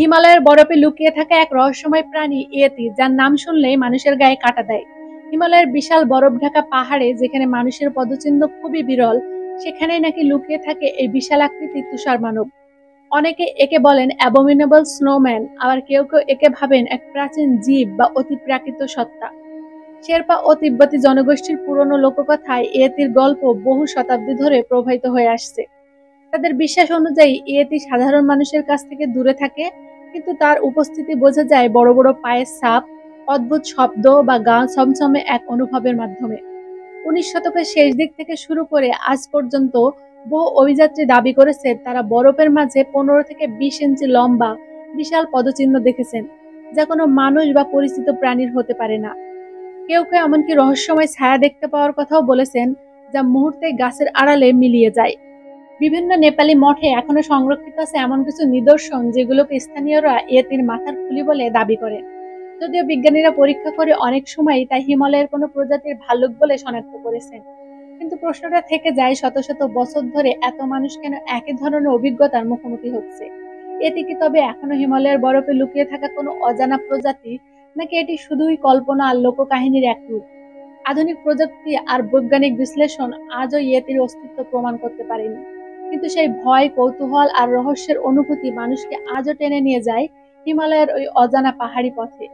হিমালয়ের বরফে লুকিয়ে থাকা এক রহস্যময় প্রাণী ইয়েতি, যার নাম শুনলেই মানুষের গায়ে কাঁটা দেয়। হিমালয়ের বিশাল বরফ ঢাকা পাহাড়ে যেখানে মানুষের পদচিহ্ন খুবই বিরল, সেখানেই নাকি লুকিয়ে থাকে এই বিশাল আকৃতির তুষার মানব। অনেকে একে বলেন অ্যাবোমিনেবল স্নোম্যান, আবার কেউ কেউ একে ভাবেন এক প্রাচীন জীব বা অতিপ্রাকৃত সত্তা। শেরপা ও তিব্বতী জনগোষ্ঠীর পুরনো লোককথায় ইয়েতির গল্প বহু শতাব্দী ধরে প্রবাহিত হয়ে আসছে। তাদের বিশ্বাস অনুযায়ী ইয়েতি সাধারণ মানুষের কাছ থেকে দূরে থাকে, কিন্তু তার উপস্থিতি বোঝা যায় বড় বড় পায়ের ছাপ, অদ্ভুত শব্দ বা গা ছমছমে এক অনুভবের মাধ্যমে। 19 শতকের শেষ দিক থেকে শুরু করে আজ পর্যন্ত বহু অভিযাত্রী দাবি করেছে তারা বরফের মাঝে 15 থেকে 20 ইঞ্চি লম্বা বিশাল পদচিহ্ন দেখেছেন, যা কোনো মানুষ বা পরিচিত প্রাণীর হতে পারে না। কেউ কেউ এমনকি রহস্যময় ছায়া দেখতে পাওয়ার কথাও বলেছেন, যা মুহূর্তে গাছের আড়ালে মিলিয়ে যায়। বিভিন্ন নেপালি মঠে এখনো সংরক্ষিত আছে এমন কিছু নিদর্শন যেগুলোকে স্থানীয়রা ইয়েতির মাথার খুলি বলে দাবি করে। যদিও বিজ্ঞানীরা পরীক্ষা করে অনেক সময় তা হিমালয়ের কোনো প্রজাতির ভাল্লুক বলে শনাক্ত করেছেন। কিন্তু প্রশ্নটা থেকে যায়, শত শত বছর ধরে এত মানুষ কেন একই ধরনের অভিজ্ঞতার মুখোমুখি হচ্ছে? এটি কি তবে এখনো হিমালয়ের বরফে লুকিয়ে থাকা কোনো অজানা প্রজাতি, নাকি এটি শুধুই কল্পনা আর লোককাহিনীর এক রূপ? আধুনিক প্রযুক্তি আর বৈজ্ঞানিক বিশ্লেষণ আজও ইয়েতির অস্তিত্ব প্রমাণ করতে পারেনি, কিন্তু সেই ভয়, কৌতূহল আর রহস্যের অনুভূতি মানুষকে আজও টেনে নিয়ে যায় হিমালয়ের ওই অজানা পাহাড়ি পথে।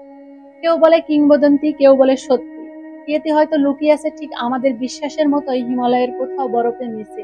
কেউ বলে কিংবদন্তি, কেউ বলে সত্যি। ইয়েতি হয়তো লুকিয়ে আছে ঠিক আমাদের বিশ্বাসের মতোই হিমালয়ের কোথাও বরফের নিচে।